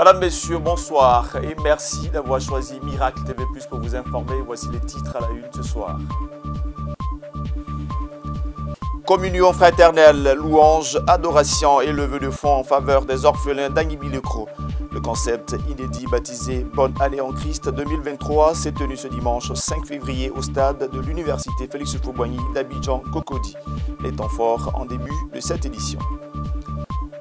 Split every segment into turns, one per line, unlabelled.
Madame, Messieurs, bonsoir et merci d'avoir choisi Miracle TV+ pour vous informer. Voici les titres à la une ce soir. Communion fraternelle, louange, adoration et levée de fonds en faveur des orphelins d'Agnibi-le-Cros. Le concept inédit baptisé Bonne année en Christ 2023 s'est tenu ce dimanche 5 février au stade de l'université Félix Houphouët-Boigny d'Abidjan-Cocody. Les temps forts en début de cette édition.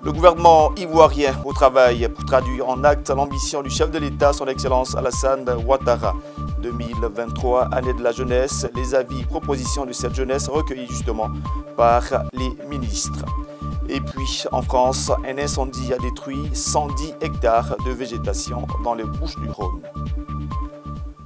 Le gouvernement ivoirien au travail pour traduire en actes l'ambition du chef de l'État, son Excellence Alassane Ouattara. 2023, année de la jeunesse, les avis et propositions de cette jeunesse recueillis justement par les ministres. Et puis, en France, un incendie a détruit 110 hectares de végétation dans les Bouches-du-Rhône.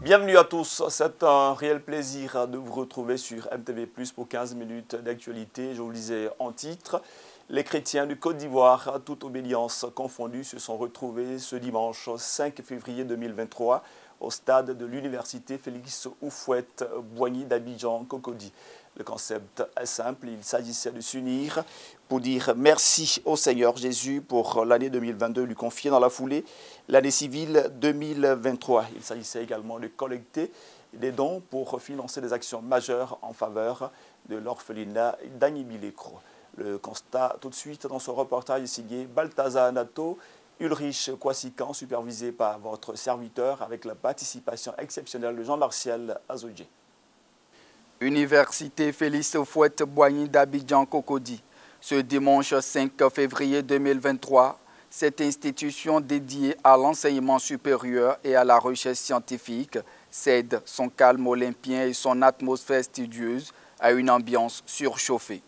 Bienvenue à tous, c'est un réel plaisir de vous retrouver sur MTV+ pour 15 minutes d'actualité. Je vous le disais en titre, les chrétiens du Côte d'Ivoire, toute obédience confondue, se sont retrouvés ce dimanche 5 février 2023 au stade de l'université Félix Houphouët-Boigny d'Abidjan-Cocody. Le concept est simple, il s'agissait de s'unir pour dire merci au Seigneur Jésus pour l'année 2022, lui confier dans la foulée l'année civile 2023. Il s'agissait également de collecter des dons pour financer des actions majeures en faveur de l'orphelinat d'Agnibi-le-Cros. Le constat tout de suite dans ce reportage signé Balthazar Nato, Ulrich Kwasikan, supervisé par votre serviteur avec la participation exceptionnelle de Jean-Martial Azodje.
Université Félix Houphouët-Boigny d'Abidjan-Cocody. Ce dimanche 5 février 2023, cette institution dédiée à l'enseignement supérieur et à la recherche scientifique cède son calme olympien et son atmosphère studieuse à une ambiance surchauffée.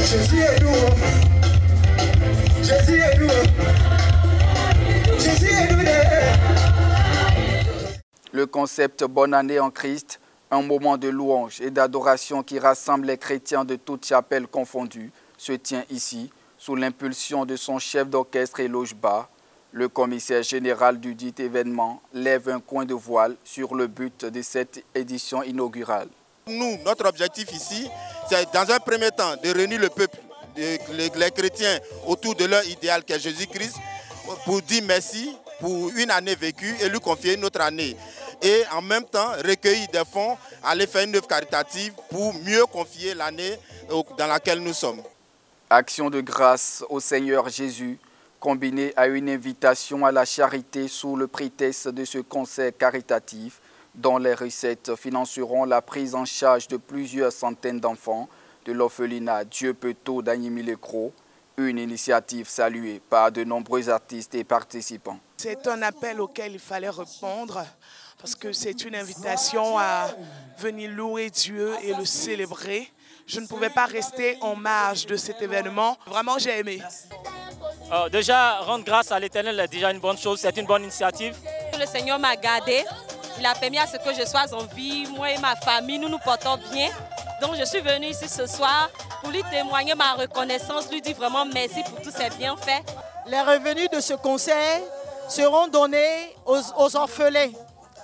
Jésus est doux. Jésus est doux. Jésus est doux.
Le concept Bonne année en Christ, un moment de louange et d'adoration qui rassemble les chrétiens de toutes chapelles confondues, se tient ici sous l'impulsion de son chef d'orchestre Eloge Ba. Le commissaire général du dit événement lève un coin de voile sur le but de cette édition inaugurale.
Nous, notre objectif ici, c'est dans un premier temps de réunir le peuple, les chrétiens autour de leur idéal qu'est Jésus-Christ, pour dire merci pour une année vécue et lui confier une autre année. Et en même temps, recueillir des fonds, aller faire une œuvre caritative pour mieux confier l'année dans laquelle nous sommes.
Action de grâce au Seigneur Jésus, combinée à une invitation à la charité sous le prétexte de ce concert caritatif, dont les recettes financeront la prise en charge de plusieurs centaines d'enfants de l'orphelinat Dieu peut tout d'Agnibi-le-Cros, une initiative saluée par de nombreux artistes et participants.
C'est un appel auquel il fallait répondre parce que c'est une invitation à venir louer Dieu et le célébrer. Je ne pouvais pas rester en marge de cet événement. Vraiment, j'ai aimé.
Déjà, rendre grâce à l'Éternel est déjà une bonne chose, c'est une bonne initiative.
Le Seigneur m'a gardé, il a permis à ce que je sois en vie, moi et ma famille, nous nous portons bien. Donc je suis venue ici ce soir pour lui témoigner ma reconnaissance, lui dire vraiment merci pour tous ses bienfaits.
Les revenus de ce concert seront donnés aux orphelins.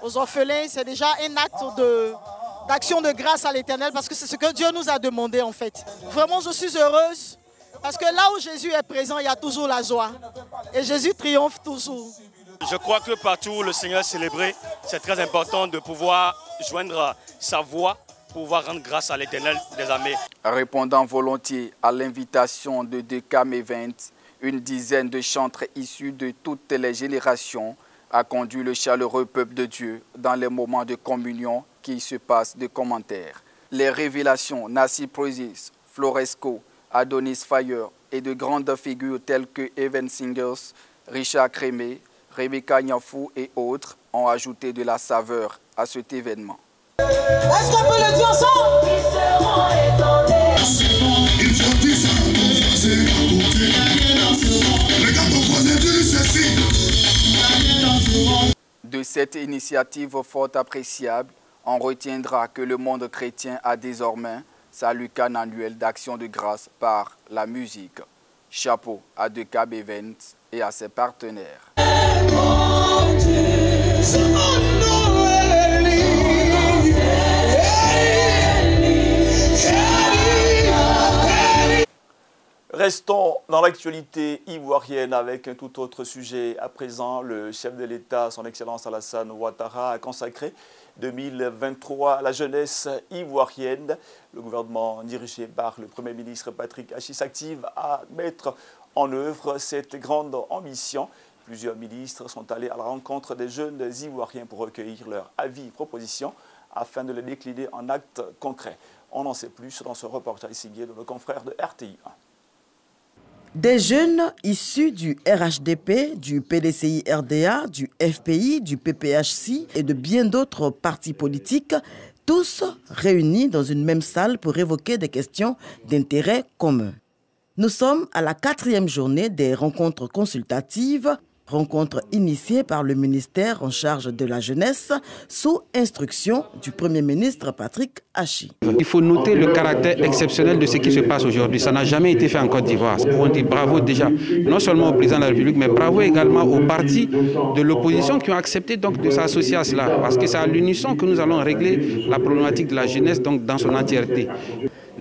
Aux orphelins, c'est déjà un acte d'action de grâce à l'Éternel parce que c'est ce que Dieu nous a demandé en fait. Vraiment, je suis heureuse parce que là où Jésus est présent, il y a toujours la joie. Et Jésus triomphe toujours.
Je crois que partout où le Seigneur est célébré, c'est très important de pouvoir joindre sa voix, pouvoir rendre grâce à l'Éternel des armées.
Répondant volontiers à l'invitation de Decam Events, une dizaine de chantres issus de toutes les générations a conduit le chaleureux peuple de Dieu dans les moments de communion qui se passent de commentaires. Les révélations Nassi Praises, Floresco, Adonis Fire et de grandes figures telles que Evan Singers, Richard Crémé, Rebecca Nyafou et autres ont ajouté de la saveur à cet événement.
Est-ce qu'on peut le dire ensemble?
De cette initiative fort appréciable, on retiendra que le monde chrétien a désormais sa lucane annuelle d'action de grâce par la musique. Chapeau à Decam Events et à ses partenaires.
Restons dans l'actualité ivoirienne avec un tout autre sujet. À présent, le chef de l'État, son Excellence Alassane Ouattara, a consacré 2023 à la jeunesse ivoirienne. Le gouvernement dirigé par le Premier ministre Patrick Hachi s'active à mettre en œuvre cette grande ambition. Plusieurs ministres sont allés à la rencontre des jeunes ivoiriens pour recueillir leurs avis et propositions afin de les décliner en actes concrets. On en sait plus dans ce reportage signé de nos confrères de RTI 1.
Des jeunes issus du RHDP, du PDCI-RDA, du FPI, du PPHC et de bien d'autres partis politiques, tous réunis dans une même salle pour évoquer des questions d'intérêt commun. Nous sommes à la 4e journée des rencontres consultatives, rencontre initiée par le ministère en charge de la jeunesse sous instruction du Premier ministre Patrick Hachi.
Il faut noter le caractère exceptionnel de ce qui se passe aujourd'hui. Ça n'a jamais été fait en Côte d'Ivoire. On dit bravo déjà, non seulement au président de la République, mais bravo également aux partis de l'opposition qui ont accepté donc de s'associer à cela. Parce que c'est à l'unisson que nous allons régler la problématique de la jeunesse donc dans son entièreté.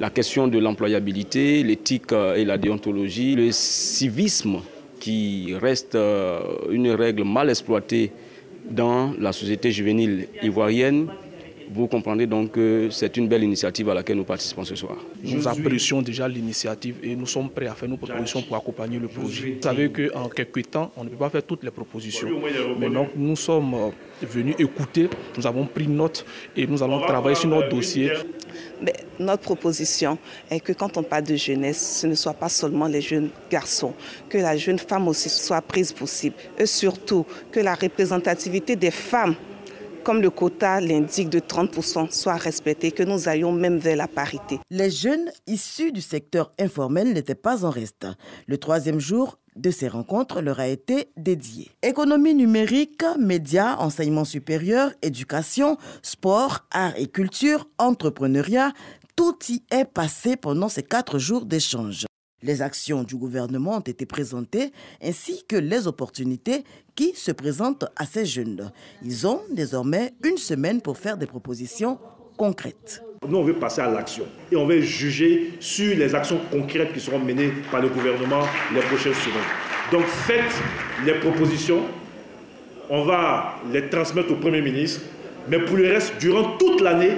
La question de l'employabilité, l'éthique et la déontologie, le civisme, qui reste une règle mal exploitée dans la société juvénile ivoirienne. Vous comprendrez donc que c'est une belle initiative à laquelle nous participons ce soir.
Nous apprécions déjà l'initiative et nous sommes prêts à faire nos propositions pour accompagner le projet. Vous savez qu'en quelques temps, on ne peut pas faire toutes les propositions. Mais donc nous sommes venus écouter, nous avons pris note et nous allons travailler sur notre dossier.
Mais notre proposition est que quand on parle de jeunesse, ce ne soit pas seulement les jeunes garçons, que la jeune femme aussi soit prise possible et surtout que la représentativité des femmes, comme le quota l'indique de 30%, soit respectée, que nous allions même vers la parité.
Les jeunes issus du secteur informel n'étaient pas en reste. Le 3e jour de ces rencontres leur a été dédié. Économie numérique, médias, enseignement supérieur, éducation, sport, arts et culture, entrepreneuriat, tout y est passé pendant ces 4 jours d'échange. Les actions du gouvernement ont été présentées ainsi que les opportunités qui se présentent à ces jeunes. Ils ont désormais une semaine pour faire des propositions concrètes.
Nous, on veut passer à l'action et on veut juger sur les actions concrètes qui seront menées par le gouvernement les prochaines semaines. Donc faites les propositions, on va les transmettre au Premier ministre, mais pour le reste, durant toute l'année,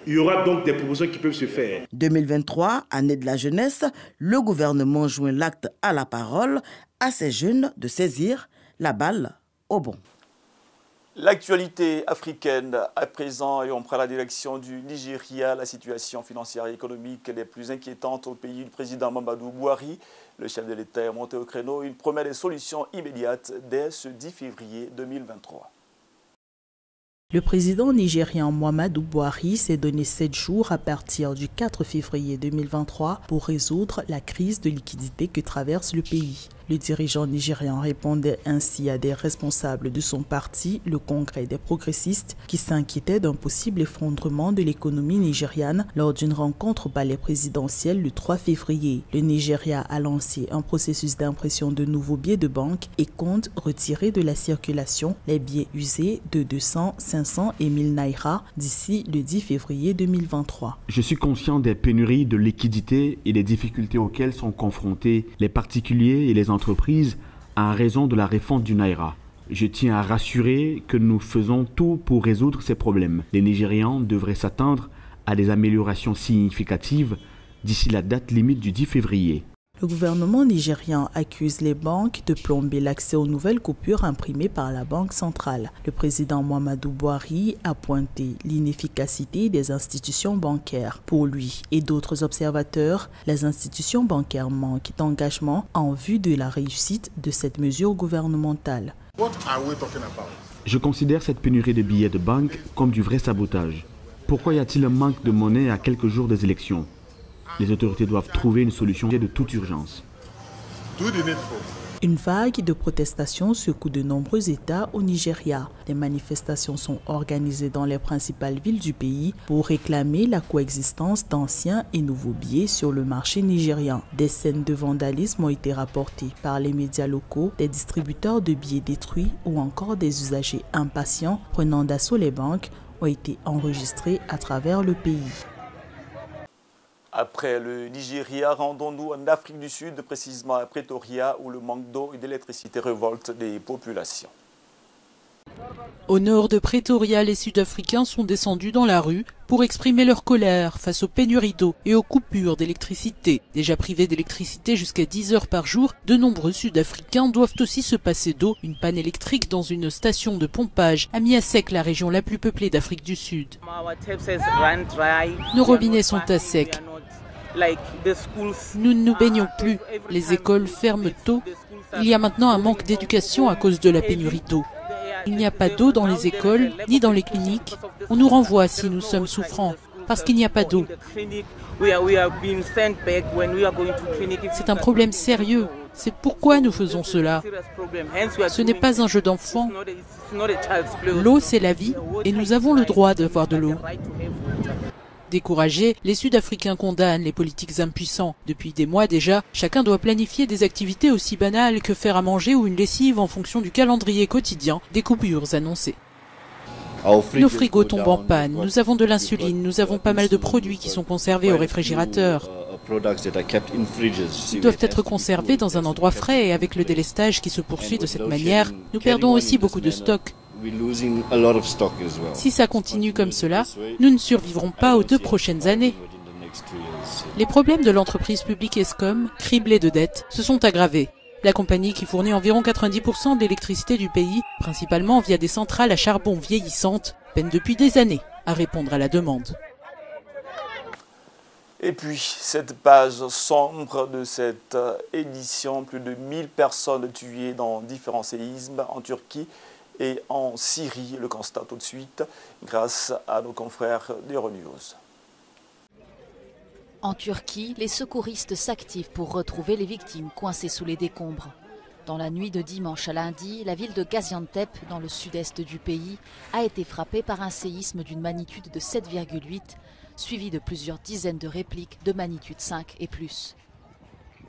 il y aura donc des propositions qui peuvent se faire.
2023, année de la jeunesse, le gouvernement joint l'acte à la parole à ces jeunes de saisir la balle au bon.
L'actualité africaine à présent, et on prend la direction du Nigeria. La situation financière et économique est des plus inquiétantes au pays du président Mamadou Buhari. Le chef de l'État est monté au créneau. Il promet des solutions immédiates dès ce 10 février 2023.
Le président nigérian Muhammadu Buhari s'est donné 7 jours à partir du 4 février 2023 pour résoudre la crise de liquidité que traverse le pays. Le dirigeant nigérian répondait ainsi à des responsables de son parti, le Congrès des progressistes, qui s'inquiétaient d'un possible effondrement de l'économie nigériane lors d'une rencontre au palais présidentiel le 3 février. Le Nigeria a lancé un processus d'impression de nouveaux billets de banque et compte retirer de la circulation les billets usés de 200, 500 et 1000 naira d'ici le 10 février 2023.
Je suis conscient des pénuries de liquidités et des difficultés auxquelles sont confrontés les particuliers et les entreprises en raison de la réforme du Naira. Je tiens à rassurer que nous faisons tout pour résoudre ces problèmes. Les Nigérians devraient s'attendre à des améliorations significatives d'ici la date limite du 10 février.
Le gouvernement nigérian accuse les banques de plomber l'accès aux nouvelles coupures imprimées par la Banque centrale. Le président Muhammadu Buhari a pointé l'inefficacité des institutions bancaires. Pour lui et d'autres observateurs, les institutions bancaires manquent d'engagement en vue de la réussite de cette mesure gouvernementale.
Je considère cette pénurie de billets de banque comme du vrai sabotage. Pourquoi y a-t-il un manque de monnaie à quelques jours des élections ? Les autorités doivent trouver une solution de toute urgence.
Une vague de protestations secoue de nombreux États au Nigeria. Des manifestations sont organisées dans les principales villes du pays pour réclamer la coexistence d'anciens et nouveaux billets sur le marché nigérian. Des scènes de vandalisme ont été rapportées par les médias locaux, des distributeurs de billets détruits ou encore des usagers impatients prenant d'assaut les banques ont été enregistrés à travers le pays.
Après le Nigeria, rendons-nous en Afrique du Sud, précisément à Pretoria, où le manque d'eau et d'électricité révolte des populations.
Au nord de Pretoria, les Sud-Africains sont descendus dans la rue pour exprimer leur colère face aux pénuries d'eau et aux coupures d'électricité. Déjà privés d'électricité jusqu'à 10 heures par jour, de nombreux Sud-Africains doivent aussi se passer d'eau. Une panne électrique dans une station de pompage a mis à sec la région la plus peuplée d'Afrique du Sud. Nos robinets sont à sec. Nous ne nous baignons plus. Les écoles ferment tôt. Il y a maintenant un manque d'éducation à cause de la pénurie d'eau. Il n'y a pas d'eau dans les écoles, ni dans les cliniques. On nous renvoie si nous sommes souffrants, parce qu'il n'y a pas d'eau. C'est un problème sérieux. C'est pourquoi nous faisons cela. Ce n'est pas un jeu d'enfant. L'eau, c'est la vie, et nous avons le droit d'avoir de l'eau. Découragés, les Sud-Africains condamnent les politiques impuissants. Depuis des mois déjà, chacun doit planifier des activités aussi banales que faire à manger ou une lessive en fonction du calendrier quotidien des coupures annoncées. Nos frigos tombent en panne, nous avons de l'insuline, nous avons pas mal de produits qui sont conservés au réfrigérateur. Ils doivent être conservés dans un endroit frais et avec le délestage qui se poursuit de cette manière, nous perdons aussi beaucoup de stock. Si ça continue comme cela, nous ne survivrons pas aux 2 prochaines années. Les problèmes de l'entreprise publique Eskom, criblée de dettes, se sont aggravés. La compagnie qui fournit environ 90% de l'électricité du pays, principalement via des centrales à charbon vieillissantes, peine depuis des années à répondre à la demande.
Et puis, cette page sombre de cette édition, plus de 1000 personnes tuées dans différents séismes en Turquie et en Syrie. Le constat tout de suite grâce à nos confrères d'Euronews.
En Turquie, les secouristes s'activent pour retrouver les victimes coincées sous les décombres. Dans la nuit de dimanche à lundi, la ville de Gaziantep, dans le sud-est du pays, a été frappée par un séisme d'une magnitude de 7,8, suivi de plusieurs dizaines de répliques de magnitude 5 et plus.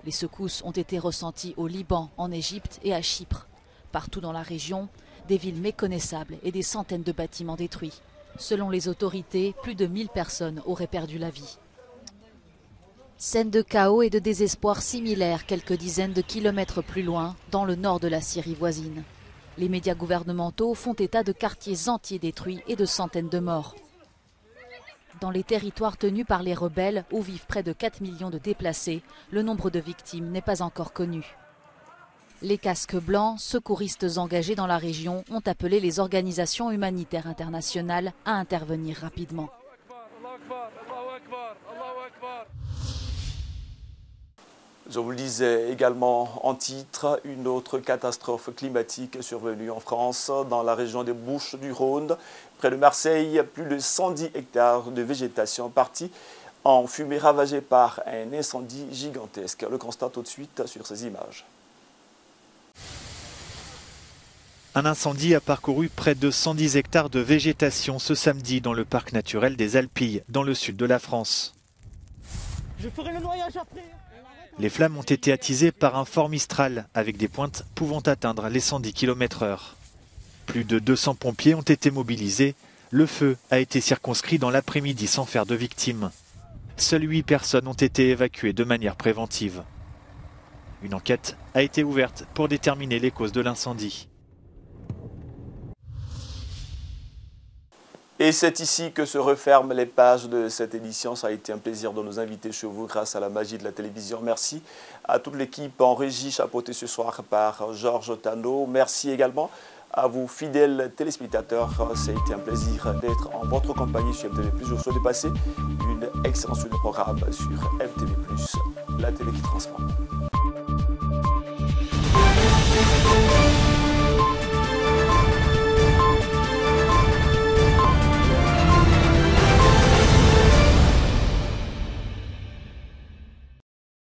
Les secousses ont été ressenties au Liban, en Égypte et à Chypre. Partout dans la région, des villes méconnaissables et des centaines de bâtiments détruits. Selon les autorités, plus de 1000 personnes auraient perdu la vie. Scène de chaos et de désespoir similaires quelques dizaines de kilomètres plus loin, dans le nord de la Syrie voisine. Les médias gouvernementaux font état de quartiers entiers détruits et de centaines de morts. Dans les territoires tenus par les rebelles, où vivent près de 4 millions de déplacés, le nombre de victimes n'est pas encore connu. Les casques blancs, secouristes engagés dans la région, ont appelé les organisations humanitaires internationales à intervenir rapidement.
Je vous le disais également en titre, une autre catastrophe climatique est survenue en France, dans la région des Bouches-du-Rhône. Près de Marseille, plus de 110 hectares de végétation partis en fumée ravagée par un incendie gigantesque. Le constat tout de suite sur ces images.
Un incendie a parcouru près de 110 hectares de végétation ce samedi dans le parc naturel des Alpilles, dans le sud de la France.
Je ferai le noyage après.
Les flammes ont été attisées par un fort Mistral, avec des pointes pouvant atteindre les 110 km/h. Plus de 200 pompiers ont été mobilisés. Le feu a été circonscrit dans l'après-midi sans faire de victimes. Seules 8 personnes ont été évacuées de manière préventive. Une enquête a été ouverte pour déterminer les causes de l'incendie.
Et c'est ici que se referment les pages de cette édition. Ça a été un plaisir de nous inviter chez vous grâce à la magie de la télévision. Merci à toute l'équipe en régie chapeautée ce soir par Georges Tano. Merci également à vous fidèles téléspectateurs. Ça a été un plaisir d'être en votre compagnie sur MTV+. Je vous souhaite de passer une excellente suite de programme sur MTV+, la télé qui transforme.